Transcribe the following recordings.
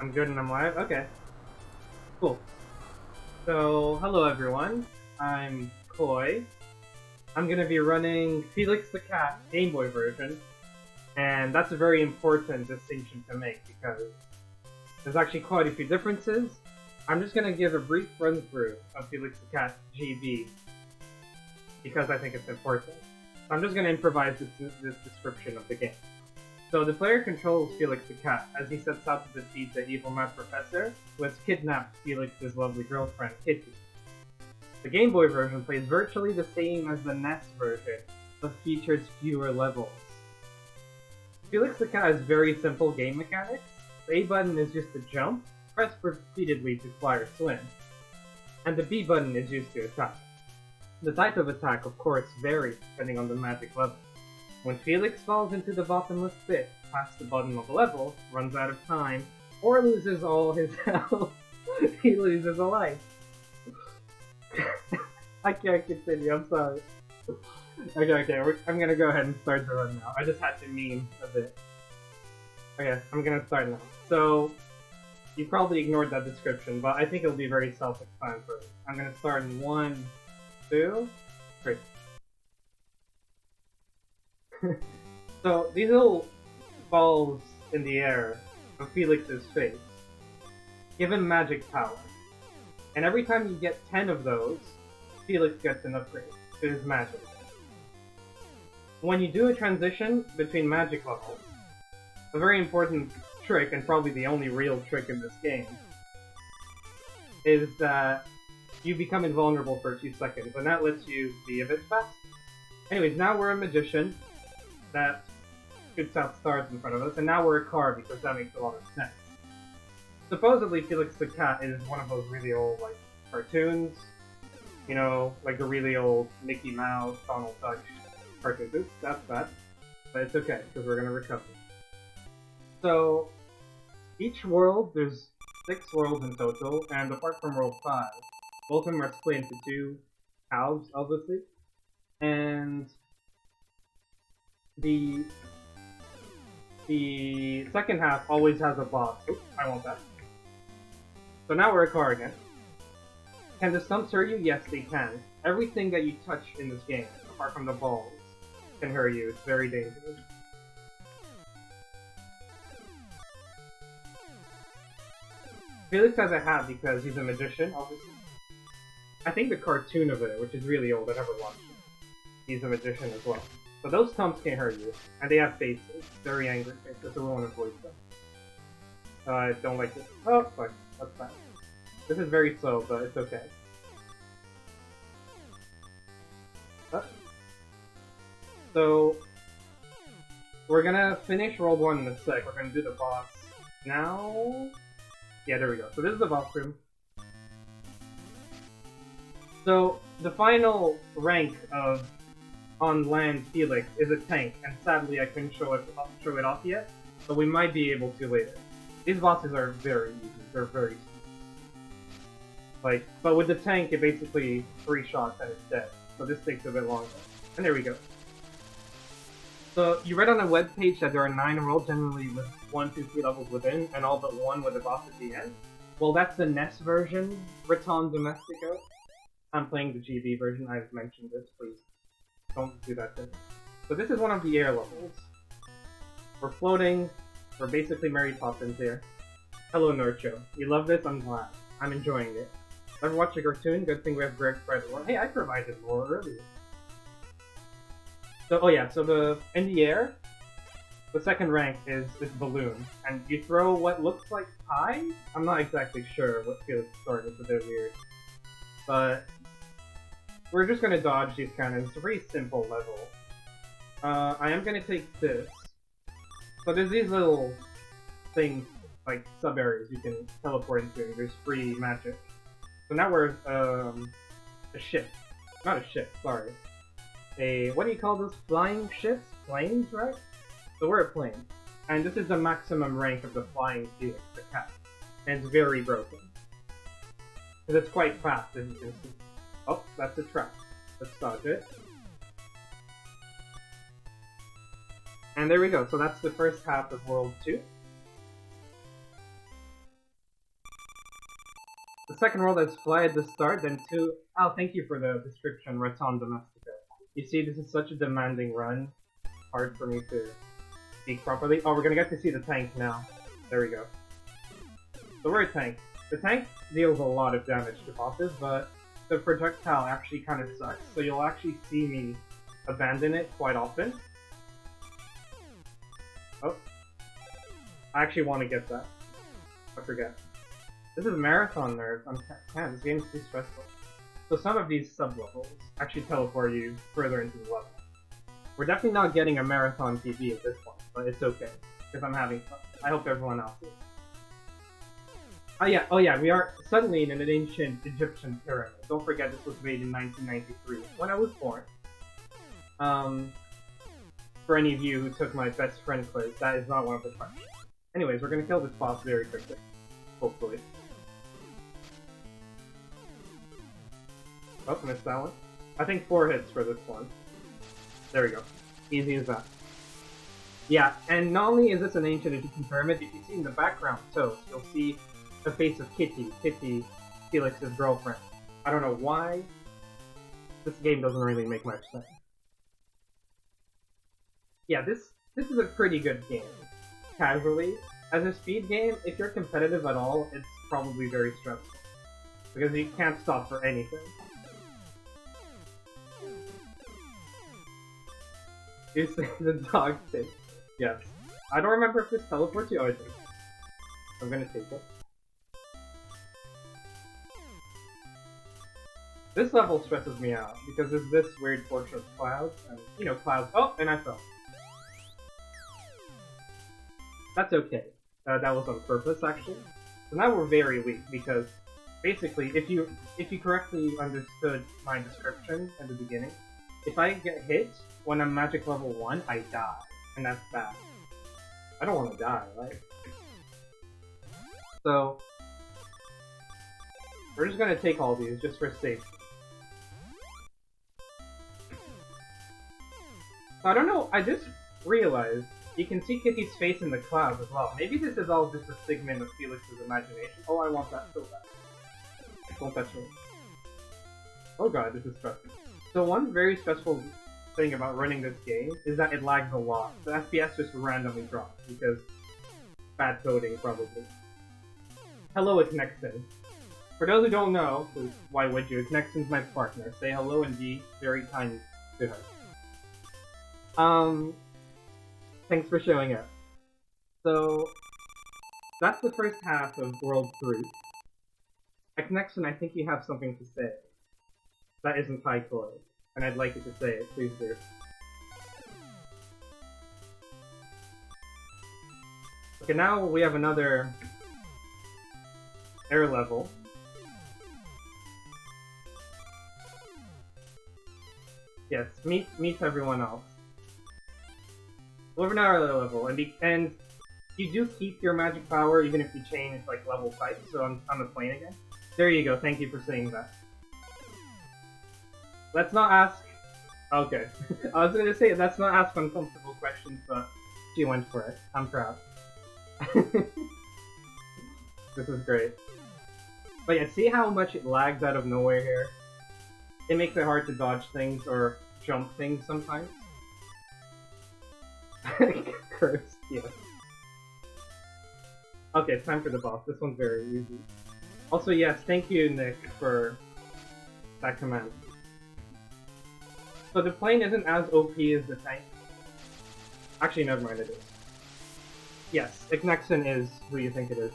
I'm good and I'm live? Okay. Cool. So, hello everyone. I'm Koi. I'm gonna be running Felix the Cat Game Boy version, and that's a very important distinction to make because there's actually quite a few differences. I'm just gonna give a brief run through of Felix the Cat GB because I think it's important. So I'm just gonna improvise this description of the game. So the player controls Felix the Cat as he sets out to defeat the evil mad professor who has kidnapped Felix's lovely girlfriend, Kitty. The Game Boy version plays virtually the same as the NES version, but features fewer levels. Felix the Cat has very simple game mechanics. The A button is just to jump, press repeatedly to fly or swim, and the B button is used to attack. The type of attack, of course, varies depending on the magic level. When Felix falls into the bottomless pit, past the bottom of the level, runs out of time, or loses all his health, he loses a life. I can't continue, I'm sorry. Okay, I'm gonna go ahead and start the run now. I just had to meme a bit. Okay, I'm gonna start now. So, you probably ignored that description, but I think it'll be very self-explanatory. I'm gonna start in 1, 2, 3. So, these little balls in the air of Felix's face give him magic power. And every time you get 10 of those, Felix gets an upgrade to his magic. When you do a transition between magic levels, a very important trick, and probably the only real trick in this game, is that you become invulnerable for a few seconds, and that lets you be a bit faster. Anyways, now we're a magician that shoots out stars in front of us, and now we're a car because that makes a lot of sense. Supposedly, Felix the Cat is one of those really old, like, cartoons. You know, like the really old Mickey Mouse, Donald Duck cartoons. Oops, that's bad. But it's okay, because we're gonna recover. So, each world, there's 6 worlds in total, and apart from World 5, both of them are split into 2 halves, obviously. And the second half always has a boss. Oops, I want that. So now we're a car again. Can the stumps hurt you? Yes, they can. Everything that you touch in this game, apart from the balls, can hurt you. It's very dangerous. Felix has a hat because he's a magician, obviously. I think the cartoon of it, which is really old, I never watched it. He's a magician as well. So those stumps can hurt you, and they have faces. Very angry faces, so we want to avoid them. I don't like this. Oh, fuck. That's bad. This is very slow, but it's okay. So, we're gonna finish World 1 in a sec. We're gonna do the boss now. Yeah, there we go. So this is the boss room. So, the final rank of on land Felix is a tank, and sadly I couldn't show it off yet, but we might be able to later. These bosses are very easy. They're very easy. Like, but with the tank, it basically 3 shots and it's dead. So this takes a bit longer. And there we go. So you read on the webpage that there are 9 worlds, generally with 1, 2, 3 levels within, and all but 1 with a boss at the end. Well, that's the NES version, Raton Domestico. I'm playing the GB version. I've mentioned this. Please don't do that thing. So this is one of the air levels. We're floating. We're basically Mary Poppins here. Hello, Norcho. You love this? I'm glad. I'm enjoying it. Ever watch a cartoon? Good thing we have Greg Fred. Hey, I provided more earlier. So, oh yeah, so in the air, the second rank is this balloon, and you throw what looks like pie? I'm not exactly sure what feels sort of a bit weird. But we're just gonna dodge these cannons. It's a pretty simple level. I am gonna take this. So there's these little things, like sub-areas you can teleport into, and there's free magic. So now we're, a ship. Not a ship, sorry. What do you call those flying ships? Planes, right? So we're a plane. And this is the maximum rank of the flying Felix, the cat. And it's very broken. Because it's quite fast, as you can see. Oh, that's a trap. Let's dodge it. And there we go. So that's the first half of World 2. The second world has fly at the start, then two... Oh, thank you for the description, Raton Domestica. You see, this is such a demanding run. Hard for me to speak properly. Oh, we're gonna get to see the tank now. There we go. So we're a tank. The tank deals a lot of damage to bosses, but the projectile actually kind of sucks, so you'll actually see me abandon it quite often. Oh. I actually want to get that. I forget. This is Marathon Nerve. Man, this game is too stressful. So some of these sub-levels actually teleport you further into the level. We're definitely not getting a Marathon TV at this point, but it's okay, because I'm having fun. I hope everyone else is. Oh yeah, we are suddenly in an ancient Egyptian pyramid. Don't forget this was made in 1993, when I was born. For any of you who took my best friend quiz, that is not one of the questions. Anyways, we're gonna kill this boss very quickly. Hopefully. Oh, missed that one. I think 4 hits for this one. There we go. Easy as that. Yeah, and not only is this an ancient Egyptian pyramid, if you see in the background toast, you'll see the face of Kitty, Felix's girlfriend. I don't know why. This game doesn't really make much sense. Yeah, this is a pretty good game. Casually. As a speed game, if you're competitive at all, it's probably very stressful. Because you can't stop for anything. You say the dog thing. Yes. I don't remember if this teleports you. Oh, it does. I'm gonna take it. This level stresses me out, because there's this weird portion of clouds, and, you know, clouds- Oh! And I fell. That's okay. That was on purpose, actually. So now we're very weak, because, basically, if you correctly understood my description at the beginning, if I get hit when I'm magic level 1, I die. And that's bad. I don't want to die, right? So, we're just gonna take all these, just for safety. So I don't know, I just realized you can see Kitty's face in the clouds as well. Maybe this is all just a figment of Felix's imagination. Oh, I want that so bad. Don't touch me. Oh god, this is stressful. So one very stressful thing about running this game is that it lags a lot. The FPS just randomly drops because bad coding, probably. Hello, it's Nexon. For those who don't know, because why would you? Nexon's my partner. Say hello and be very kind to her. Thanks for showing up. So, that's the first half of World 3. Nexon, I think you have something to say. That isn't KoiPoro, and I'd like you to say it, please do. Okay, now we have another air level. Yes, meet everyone else. We have another level, and you do keep your magic power even if you change like level type. So I'm on the plane again. There you go. Thank you for saying that. Let's not ask. Okay, I was gonna say let's not ask uncomfortable questions, but she went for it. I'm proud. This is great. But yeah, see how much it lags out of nowhere here? It makes it hard to dodge things or jump things sometimes. Cursed, yeah. Okay, it's time for the boss. This one's very easy. Also, yes, thank you, Nick, for that command. So the plane isn't as OP as the tank. Actually, never mind, it is. Yes, Nexon is who you think it is.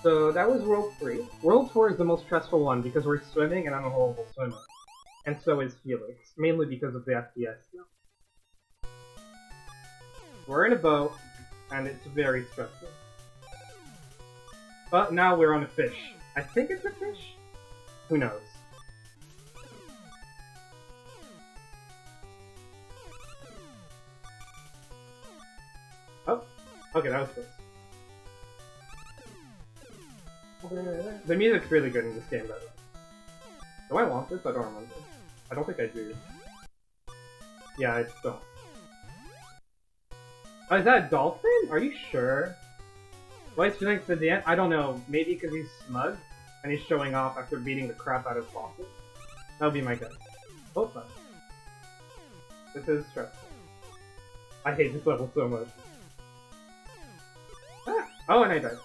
So that was World 3. World 4 is the most stressful one because we're swimming and I'm a horrible swimmer. And so is Felix, mainly because of the FPS. We're in a boat, and it's very stressful. But now we're on a fish. I think it's a fish? Who knows? Oh, okay, that was close. The music's really good in this game, by the way. Do I want this? I don't remember. I don't think I do. Yeah, I don't. Oh, is that a dolphin? Are you sure? Why is Felix at the end? I don't know. Maybe because he's smug and he's showing off after beating the crap out of bosses. That would be my guess. Oh, fun. This is stressful. I hate this level so much. Ah! Oh, and I died.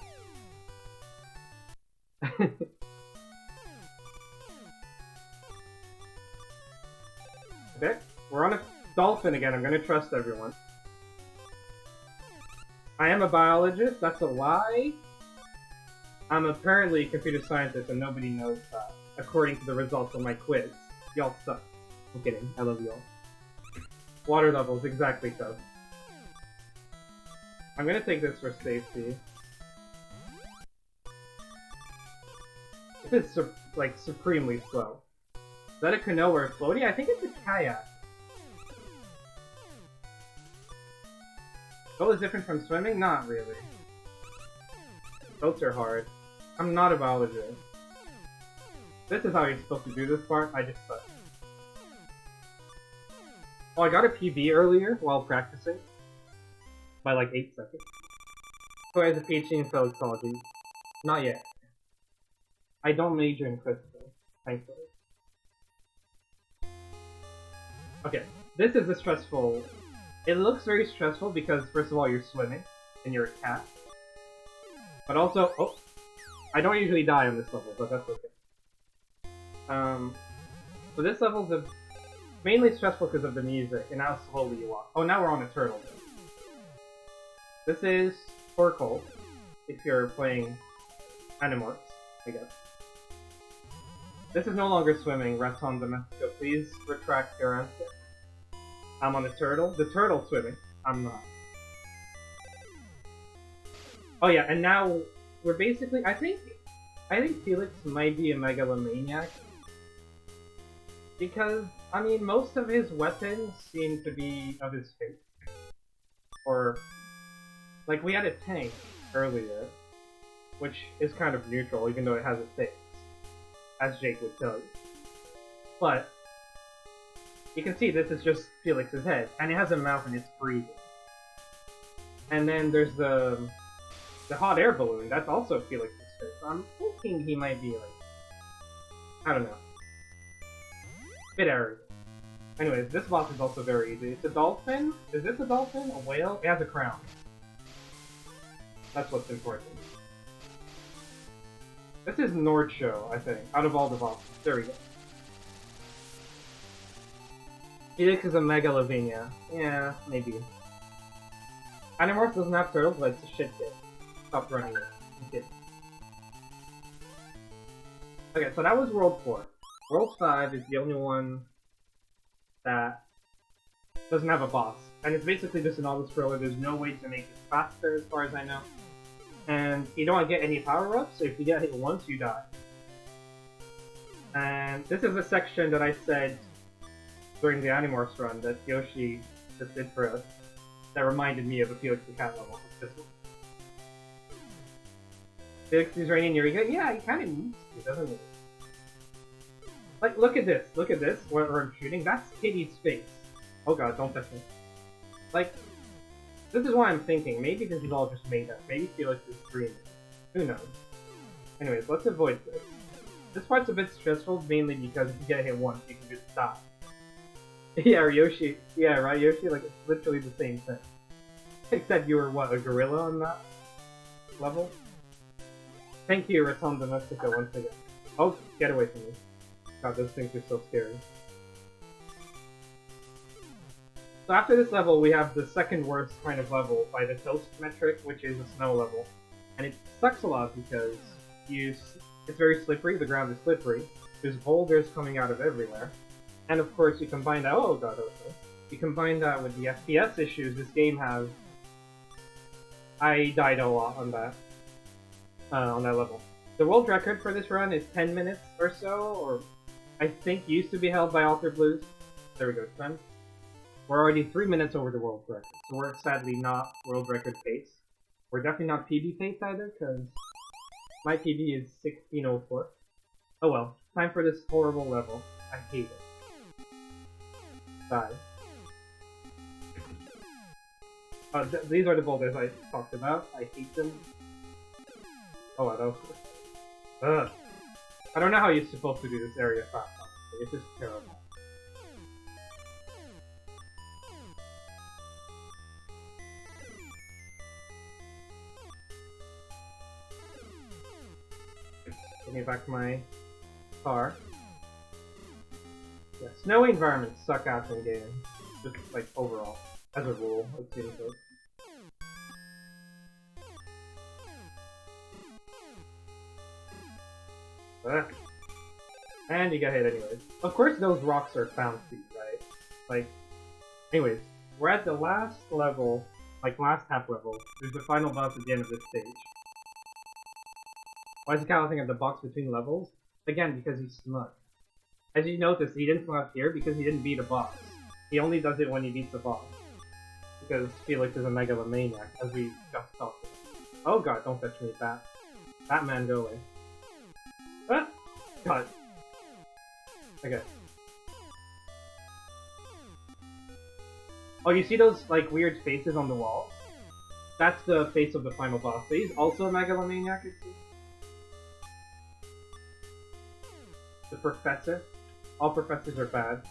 Okay, we're on a dolphin again. I'm gonna trust everyone. I am a biologist, that's a lie. I'm apparently a computer scientist and nobody knows that, according to the results of my quiz. Y'all suck. I'm kidding, I love y'all. Water levels, exactly so. I'm gonna take this for safety. This is, like, supremely slow. Is that a canoe or a floaty? I think it's a kayak. Boat is different from swimming? Not really. Boats are hard. I'm not a biologist. This is how you're supposed to do this part, I just suck. Oh, I got a PB earlier while practicing. By like 8 seconds. Who has a PhD in Felixology? Not yet. I don't major in crystal, thankfully. Okay, this is a stressful... It looks very stressful because, first of all, you're swimming, and you're a cat. But also... Oh! I don't usually die on this level, but that's okay. So this level's mainly stressful because of the music, and how slowly you walk. Oh, now we're on a turtle. This is Torkoal, if you're playing Animorphs, I guess. This is no longer swimming, Ziathon Domestico. Please retract your answer. I'm on a turtle. The turtle's swimming. I'm not. Oh yeah, and now we're basically... I think Felix might be a megalomaniac. Because, I mean, most of his weapons seem to be of his fate. Or... Like, we had a tank earlier, which is kind of neutral, even though it has a face. As Jake would tell you. But, you can see this is just Felix's head, and it has a mouth and it's breathing. And then there's the hot air balloon, that's also Felix's face. So I'm thinking he might be like, I don't know. Bit arrogant. Anyways, this boss is also very easy. It's a dolphin? Is this a dolphin? A whale? It has a crown. That's what's important. This is Nordshow, I think, out of all the bosses. There we go. Felix is a megalovania. Yeah, maybe. Animorph doesn't have turtles, but it's a shit kid. Stop running it. I'm kidding. Okay, so that was World 4. World 5 is the only one that doesn't have a boss. And it's basically just an auto-scroller. There's no way to make it faster, as far as I know. And you don't get any power-ups, so if you get hit once, you die. And this is a section that I said during the Animorphs run that Yoshi just did for us that reminded me of a Felix the Cat level. This one. Felix is raining near you. Yeah, he kind of needs to, doesn't he? Like, look at this, where I'm shooting. That's Kitty's face. Oh god, don't touch me. Like, this is why I'm thinking. Maybe this is all just made up. Maybe Felix is dreaming. Who knows? Anyways, let's avoid this. This part's a bit stressful, mainly because if you get hit once, you can just stop. Yeah, Yoshi. Yeah, right, Yoshi? Like, it's literally the same thing. Except you were, what, a gorilla on that level? Thank you, Ziathon Domestico, once again. Oh, get away from me. God, those things are so scary. So after this level, we have the second worst kind of level by the toast metric, which is a snow level. And it sucks a lot because it's very slippery, the ground is slippery, there's boulders coming out of everywhere. And of course you combine that, oh god, okay. You combine that with the FPS issues this game has. I died a lot on that level. The world record for this run is 10 minutes or so, or I think used to be held by Alter Blues. There we go, it's done. We're already 3 minutes over the world record, so we're sadly not world record pace. We're definitely not PB pace either, because my PB is 1604. Oh well, time for this horrible level. I hate it. Die. These are the boulders I talked about. I hate them. Oh, that was good. Ugh. I don't know how you're supposed to do this area fast, honestly. It's just terrible. Give me back my car. Yeah, snowy environments suck ass in games. Just like overall. As a rule, it seems like. And you got hit anyways. Of course those rocks are found speed, right? Like, anyways, we're at the last level, like last half level. There's the final boss at the end of this stage. Why is he counting at the box between levels? Again, because he's smart. As you notice, he didn't come out here because he didn't beat a boss. He only does it when he beats the boss. Because Felix is a megalomaniac, as we just talked about. Oh god, don't touch me, Bat. Batman, go away. Ah! God. Okay. Oh, you see those, like, weird faces on the walls? That's the face of the final boss. So he's also a megalomaniac, it seems. The professor. All professors are bad.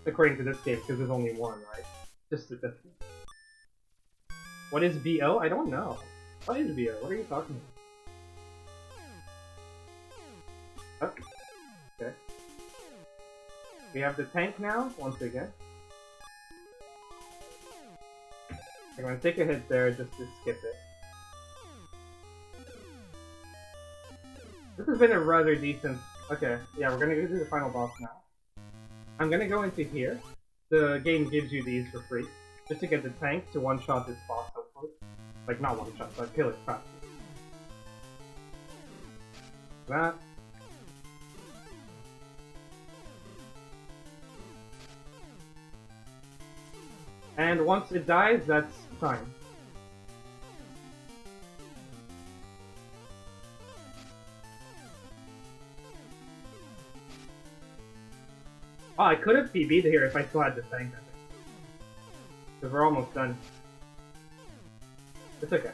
According to this game, because there's only one, right? Just statistic. What is BO? I don't know. What is BO? What are you talking about? Okay. We have the tank now, once again. I'm gonna take a hit there just to skip it. This has been a rather decent... Okay, yeah, we're gonna go to the final boss now. I'm gonna go into here. The game gives you these for free. Just to get the tank to one-shot this boss, hopefully. Like, not one-shot, but kill it fast. That. And once it dies, that's fine. Oh, I could have PB'd here if I still had the tank, I think. Because we're almost done. It's okay.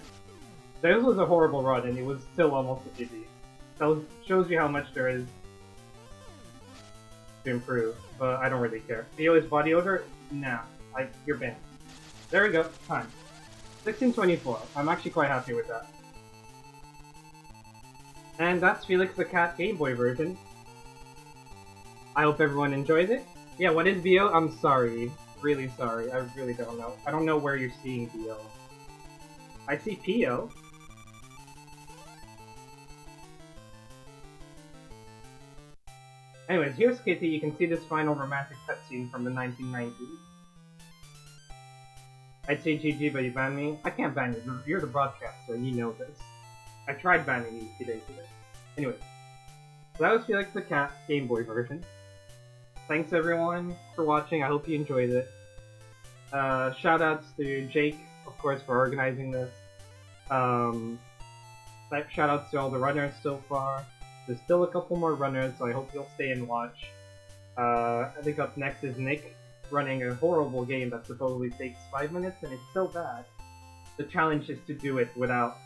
This was a horrible run, and it was still almost a PB. That shows you how much there is to improve, but I don't really care. BO is body odor? Nah. Like, you're banned. There we go. Time. 1624. I'm actually quite happy with that. And that's Felix the Cat Game Boy version. I hope everyone enjoys it. Yeah, what is BO? I'm sorry. Really sorry. I really don't know. I don't know where you're seeing BO. I see PO. Anyways, here's Kitty. You can see this final romantic cutscene from the 1990s. I'd say GG, but you banned me. I can't ban you. You're the broadcaster, and you know this. I tried banning you 2 days ago. Anyways, so that was Felix the Cat Game Boy version. Thanks everyone for watching. I hope you enjoyed it. Shoutouts to Jake, of course, for organizing this. Shoutouts to all the runners so far. There's still a couple more runners, so I hope you'll stay and watch. I think up next is Nick, running a horrible game that supposedly takes 5 minutes, and it's so bad. The challenge is to do it without,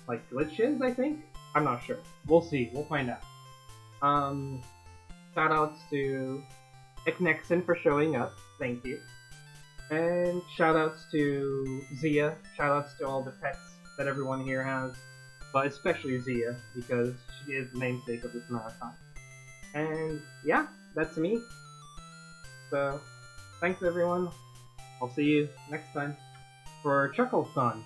like, glitches, I think? I'm not sure. We'll see. We'll find out. Shoutouts to Iknexon for showing up. Thank you. And shoutouts to Zia. Shoutouts to all the pets that everyone here has. But especially Zia, because she is the namesake of this marathon. And yeah, that's me. So, thanks everyone. I'll see you next time for Chuckleson.